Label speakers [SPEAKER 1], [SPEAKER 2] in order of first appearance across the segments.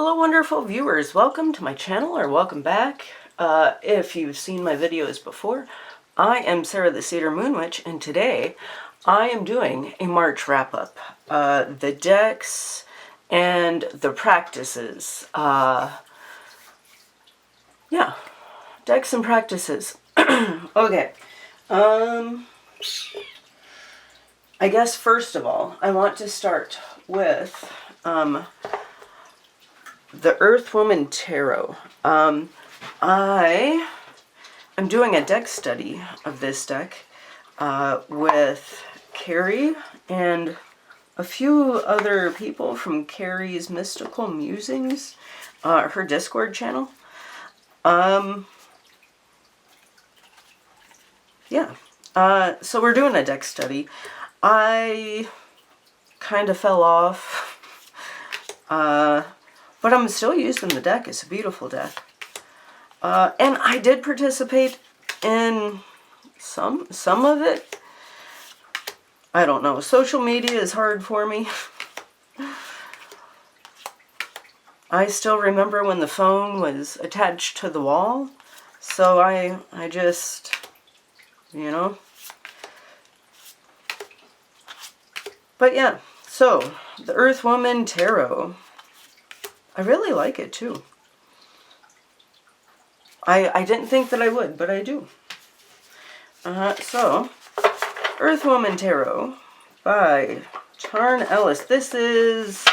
[SPEAKER 1] Hello wonderful viewers, welcome to my channel or welcome back. If you've seen my videos before, I am Sara the Cedar Moon Witch, and today I am doing a March wrap-up. The decks and the practices. Yeah, decks and practices. Okay, I guess first of all, I want to start with the Earthwoman Tarot. I am doing a deck study of this deck with Carrie and a few other people from Carrie's Mystical Musings, her Discord channel. Yeah. So we're doing a deck study. I kind of fell off. But I'm still using the deck. It's a beautiful deck. And I did participate in some of it. I don't know. Social media is hard for me. I still remember when the phone was attached to the wall. So I just, you know. But yeah, so the Earthwoman Tarot. I really like it too. I didn't think that I would, but I do. So, Earthwoman Tarot by Tarn Ellis. This is,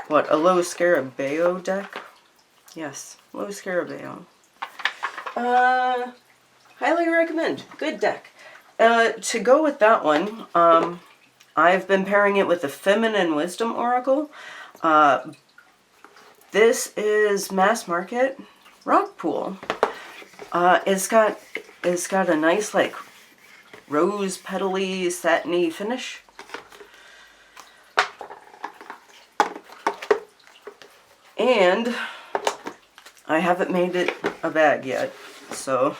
[SPEAKER 1] what, a Low Scarabeo deck? Yes, Low Scarabeo. Highly recommend. Good deck. To go with that one, I've been pairing it with the Feminine Wisdom Oracle. This is mass market rock pool. It's got a nice like rose petally satiny finish. And I haven't made it a bag yet, so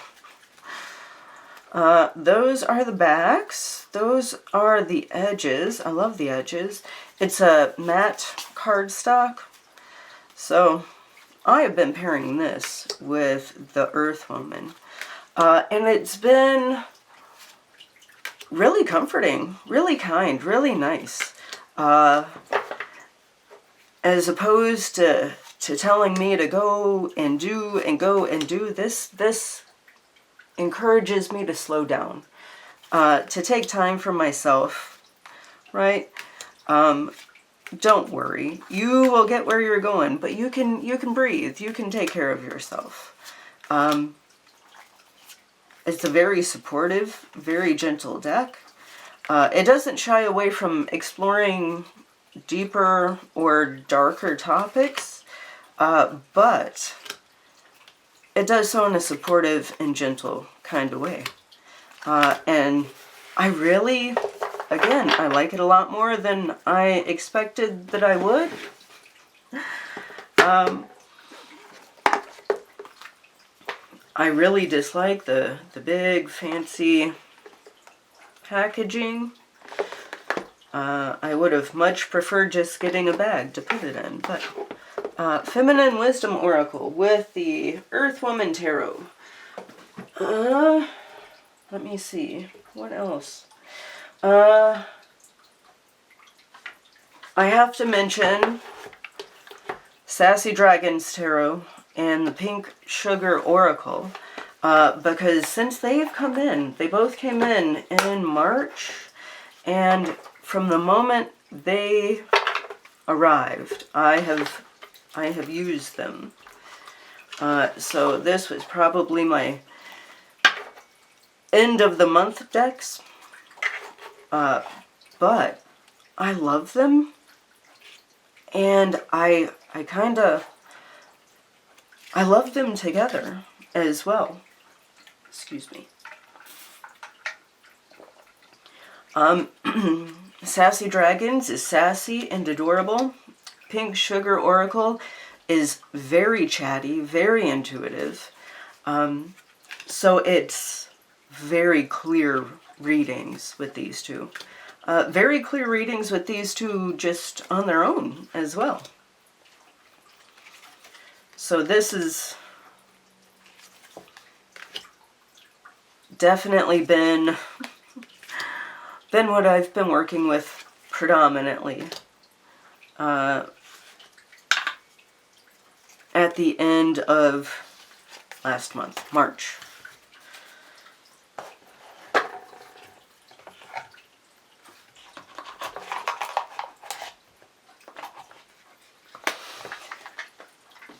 [SPEAKER 1] those are the backs. Those are the edges. I love the edges. It's a matte cardstock. So, I have been pairing this with the Earthwoman, and it's been really comforting, really kind, really nice, as opposed to telling me to go and do, this encourages me to slow down, to take time for myself, right? Don't worry, you will get where you're going, but you can breathe, you can take care of yourself. It's a very supportive, very gentle deck. It doesn't shy away from exploring deeper or darker topics, but it does so in a supportive and gentle kind of way. And I really, again, I like it a lot more than I expected that I would. I really dislike the big fancy packaging. I would have much preferred just getting a bag to put it in. But Feminine Wisdom Oracle with the Earthwoman Tarot. Let me see. What else? I have to mention Sassy Dragon's Tarot and the Pink Sugar Oracle, because since they've come in, they both came in March, and from the moment they arrived, I have used them. So this was probably my end of the month decks. But I love them, and I love them together as well. Excuse me. Sassy Dragons is sassy and adorable. Pink Sugar Oracle is very chatty, very intuitive. So it's very clear readings with these two. Very clear readings with these two just on their own as well. So this has definitely been what I've been working with predominantly at the end of last month, March.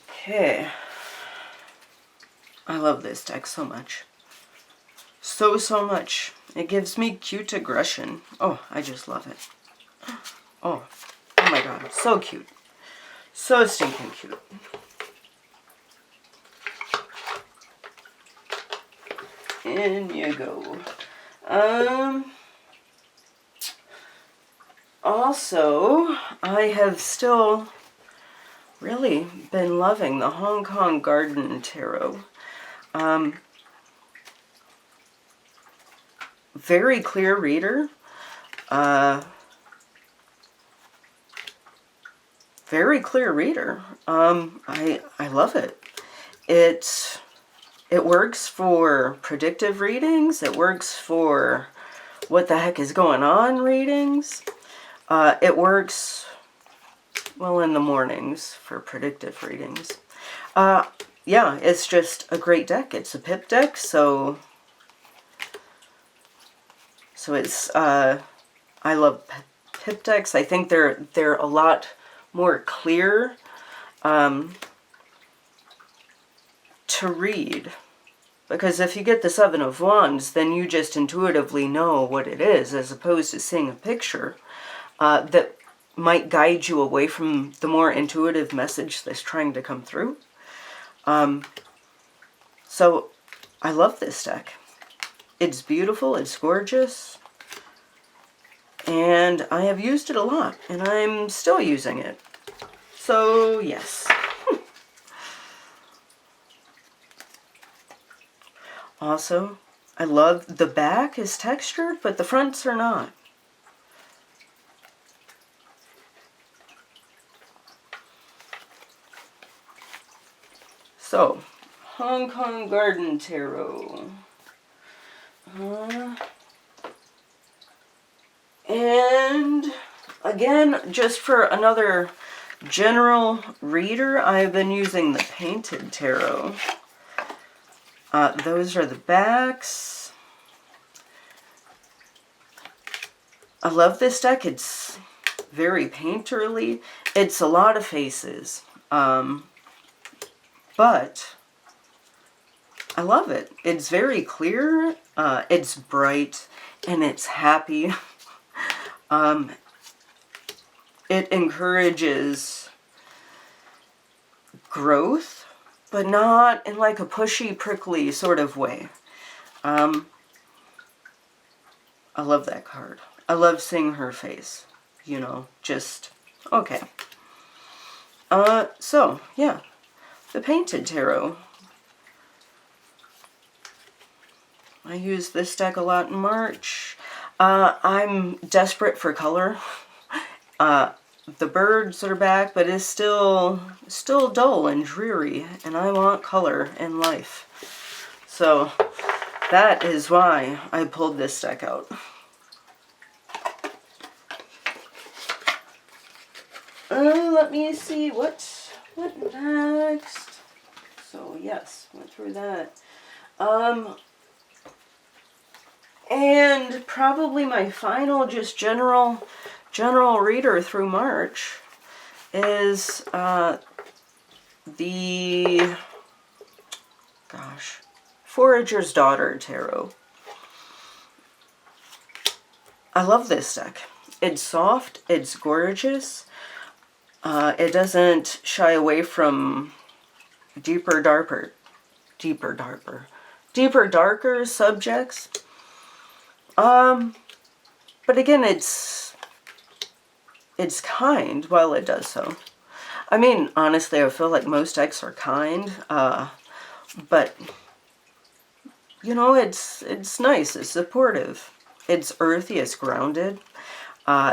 [SPEAKER 1] Okay. I love this deck so much. So much. It gives me cute aggression. Oh, I just love it. Oh my god. So cute. So stinking cute. In you go. Also, I have still really been loving the Hong Kong Garden Tarot. Very clear reader. Very clear reader. I love it. It works for predictive readings. It works for what the heck is going on readings. It works, well, in the mornings for predictive readings. Yeah, it's just a great deck. It's a pip deck, so it's, I love pip decks. I think they're a lot more clear to read. Because if you get the Seven of Wands, then you just intuitively know what it is, as opposed to seeing a picture that might guide you away from the more intuitive message that's trying to come through. So I love this deck. It's beautiful, it's gorgeous, and I have used it a lot, and I'm still using it. So yes. Also, I love the back is textured, but the fronts are not. So, Hong Kong Garden Tarot. And again, just for another general reader, I've been using the Painted Tarot. Those are the backs. I love this deck. It's very painterly. It's a lot of faces. But I love it. It's very clear. It's bright and it's happy. It encourages growth, but not in like a pushy, prickly sort of way. I love that card. I love seeing her face. You know, just, okay. So, yeah. The Painted Tarot. I use this deck a lot in March. I'm desperate for color. The birds are back, but it's still dull and dreary, and I want color in life. So that is why I pulled this deck out. Let me see what next. So yes, went through that. And probably my final just general reader through March is the Forager's Daughter Tarot. I love this deck. It's soft, it's gorgeous. It doesn't shy away from deeper, darker subjects. But again, it's kind while it does so. I mean, honestly, I feel like most decks are kind, but you know, it's nice, it's supportive, it's earthy, it's grounded.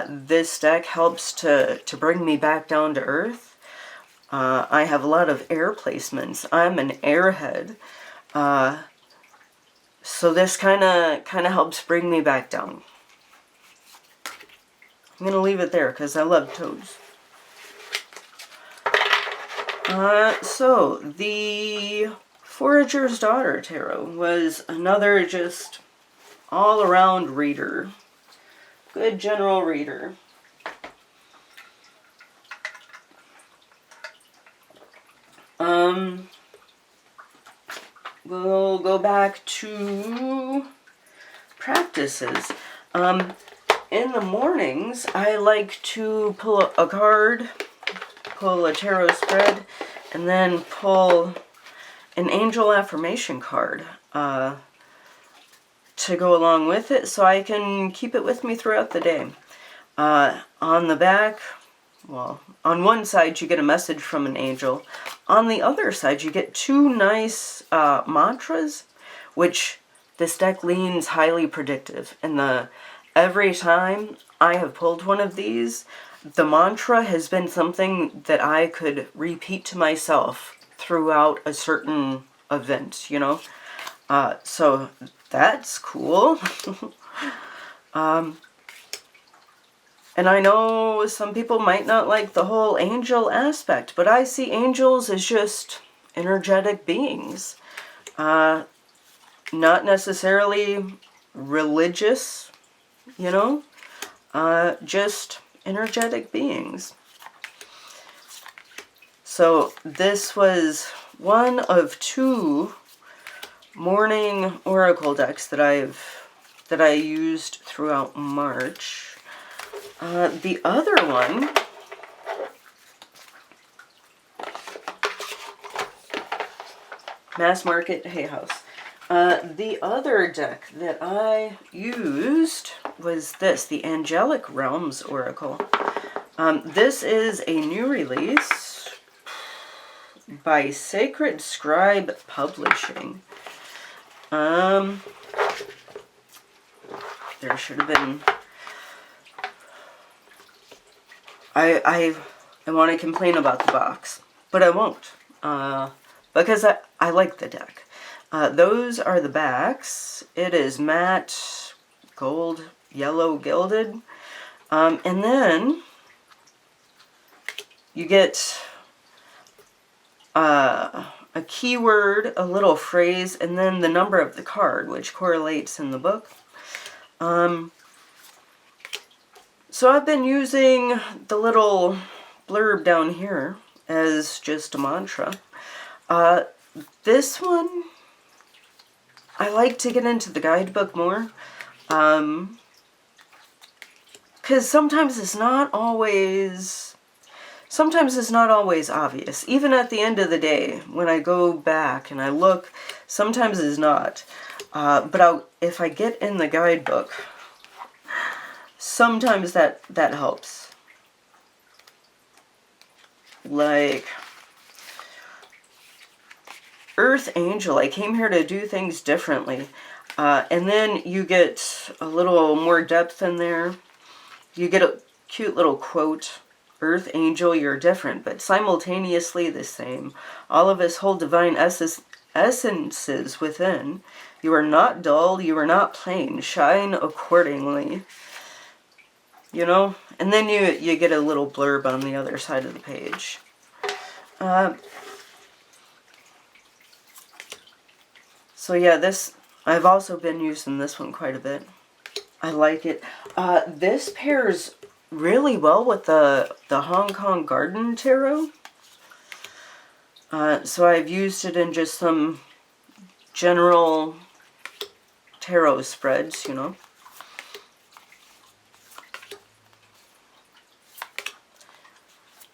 [SPEAKER 1] This deck helps to bring me back down to earth. I have a lot of air placements. I'm an airhead. So this kind of helps bring me back down. I'm going to leave it there because I love toads. So the Forager's Daughter Tarot was another just all-around reader. Good general reader. We'll go back to practices. In the mornings, I like to pull a card, pull a tarot spread, and then pull an angel affirmation card to go along with it so I can keep it with me throughout the day. On the back, well, on one side you get a message from an angel. On the other side you get two nice mantras, which this deck leans highly predictive. And every time I have pulled one of these, the mantra has been something that I could repeat to myself throughout a certain event, you know? So that's cool. And I know some people might not like the whole angel aspect, but I see angels as just energetic beings. Not necessarily religious, you know, just energetic beings. So this was one of two morning oracle decks that I used throughout March. The other one Mass Market Hay House. The other deck that I used was this, the Angelic Realms Oracle. This is a new release by Sacred Scribe Publishing. There should have been... I want to complain about the box, but I won't, because I like the deck. Those are the backs. It is matte, gold, yellow, gilded. And then you get a keyword, a little phrase, and then the number of the card, which correlates in the book. So I've been using the little blurb down here as just a mantra. This one, I like to get into the guidebook more. Because sometimes it's not always obvious. Even at the end of the day, when I go back and I look, sometimes it's not. But if I get in the guidebook, sometimes that helps. Like Earth Angel, I came here to do things differently. And then you get a little more depth in there. You get a cute little quote. Earth Angel, you're different, but simultaneously the same. All of us hold divine essences within. You are not dull, you are not plain. Shine accordingly. You know? And then you get a little blurb on the other side of the page. So yeah, I've also been using this one quite a bit. I like it. This pairs really well with the Hong Kong Garden Tarot. So I've used it in just some general tarot spreads, you know.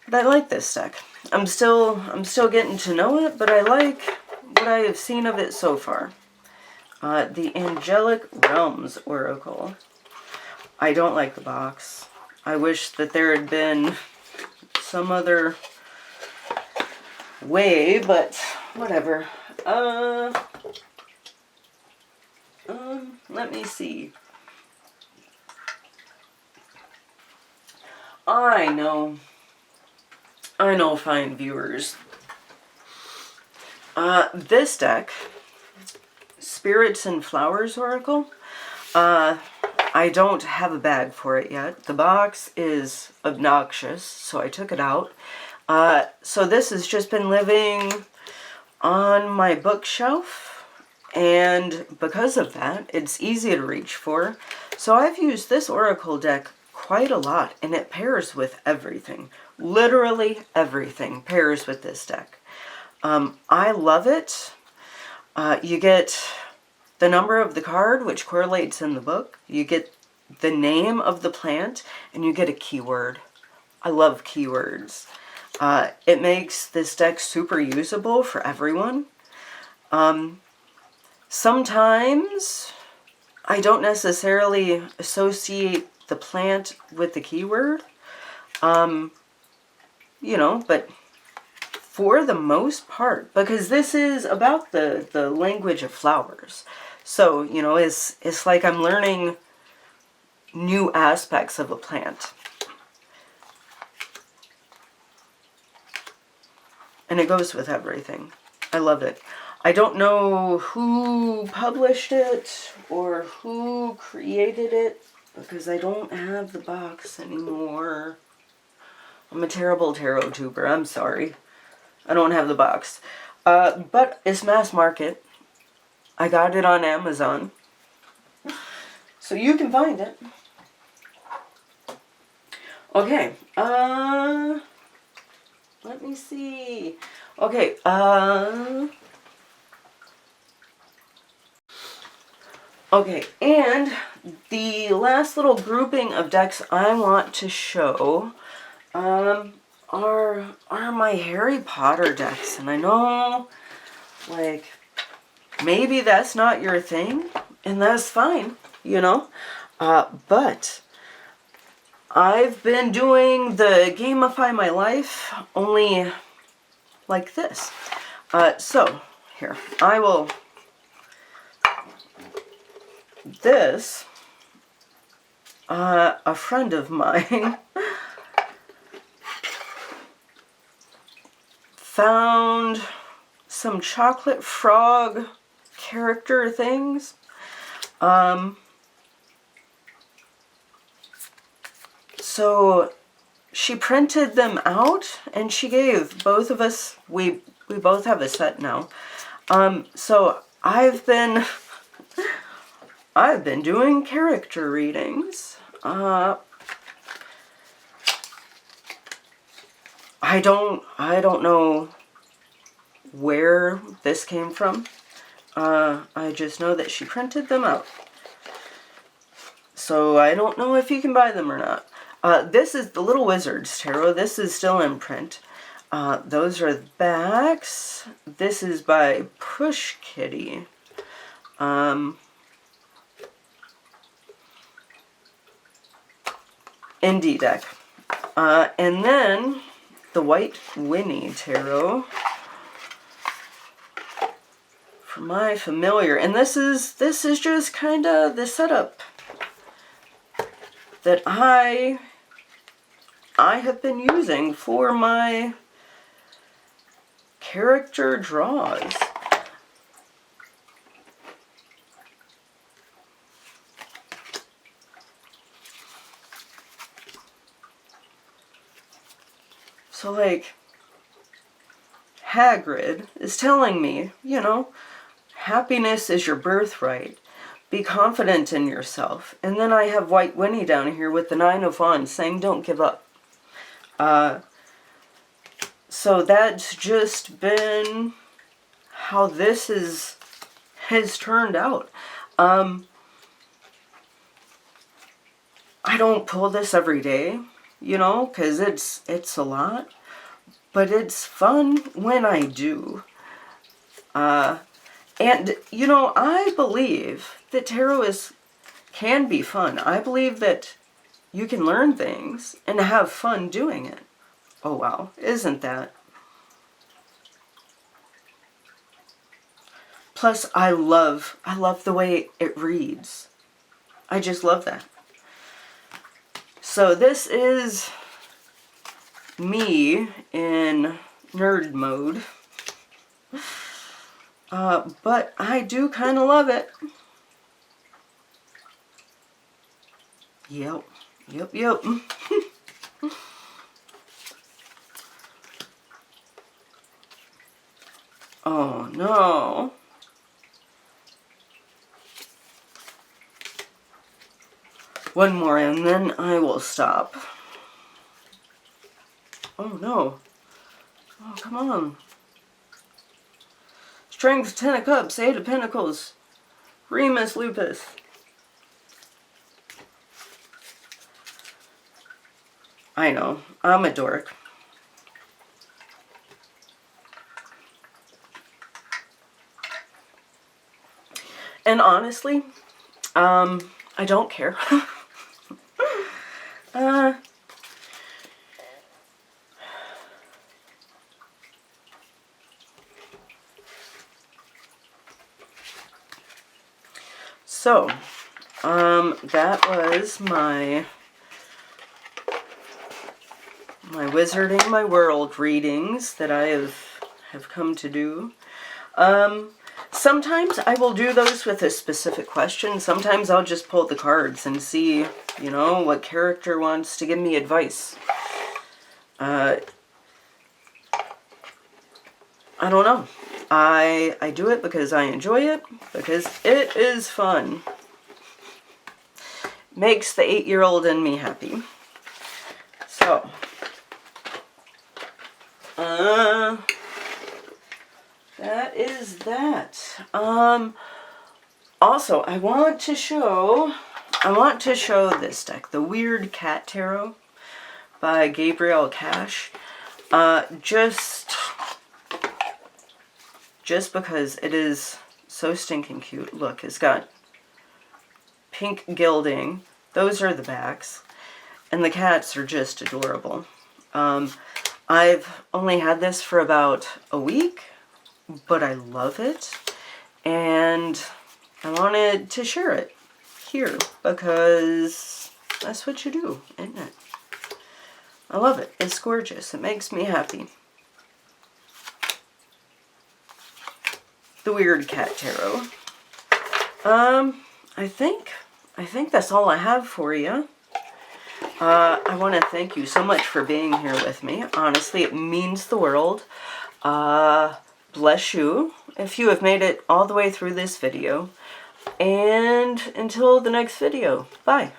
[SPEAKER 1] But I like this deck. I'm still getting to know it, but I like what I have seen of it so far. The Angelic Realms Oracle. I don't like the box. I wish that there had been some other way, but whatever. Let me see. I know. I know, fine viewers. This deck, Spirits and Flowers Oracle, I don't have a bag for it yet. The box is obnoxious, so I took it out. So this has just been living on my bookshelf, and because of that, it's easy to reach for. So I've used this Oracle deck quite a lot, and it pairs with everything. Literally everything pairs with this deck. I love it. You get the number of the card, which correlates in the book. You get the name of the plant, and you get a keyword. I love keywords. It makes this deck super usable for everyone. Sometimes I don't necessarily associate the plant with the keyword, you know, but for the most part, because this is about the language of flowers. So, you know, it's like I'm learning new aspects of a plant. And it goes with everything. I love it. I don't know who published it or who created it, because I don't have the box anymore. I'm a terrible tarot tuber. I'm sorry. I don't have the box. But it's mass market. I got it on Amazon. So you can find it. Okay. Let me see. Okay. Okay, and the last little grouping of decks I want to show are my Harry Potter decks. And I know, like, maybe that's not your thing, and that's fine, you know. But I've been doing the Gamify My Life only like this. So, here, I will... This, a friend of mine found some chocolate frog character things. So she printed them out and she gave both of us, we both have a set now. So I've been doing character readings. I don't know where this came from. I just know that she printed them out. So I don't know if you can buy them or not. This is the Little Wizards Tarot. This is still in print. Those are the backs. This is by Push Kitty. Indie deck. And then the White Winny Tarot for my familiar. And this is just kind of the setup that I have been using for my character draws. So, like, Hagrid is telling me, you know, happiness is your birthright. Be confident in yourself. And then I have White Winnie down here with the Nine of Wands saying don't give up. So that's just been how this has turned out. I don't pull this every day, you know, because it's a lot. But it's fun when I do. And, you know, I believe that tarot can be fun. I believe that you can learn things and have fun doing it. Oh, wow. Isn't that? Plus, I love the way it reads. I just love that. So this is me in nerd mode. But I do kind of love it. Yep. Oh no. One more and then I will stop. Oh no. Oh, come on. Strength, 10 of Cups, 8 of Pentacles. Remus Lupus. I know, I'm a dork. And honestly, I don't care. So, that was my Wizarding My World readings that I have come to do. Sometimes I will do those with a specific question. Sometimes I'll just pull the cards and see, you know, what character wants to give me advice. I don't know. I do it because I enjoy it, because it is fun. Makes the 8-year-old in me happy. So, that is that. Also, I want to show this deck, the Weird Cat Tarot by Gabrielle Cash. Just because it is so stinking cute. Look, it's got pink gilding. Those are the backs. And the cats are just adorable. I've only had this for about a week, but I love it. And I wanted to share it here because that's what you do, isn't it? I love it. It's gorgeous. It makes me happy. The Weird Cat Tarot. I think that's all I have for you. I want to thank you so much for being here with me. Honestly, it means the world. Bless you if you have made it all the way through this video. And until the next video, bye.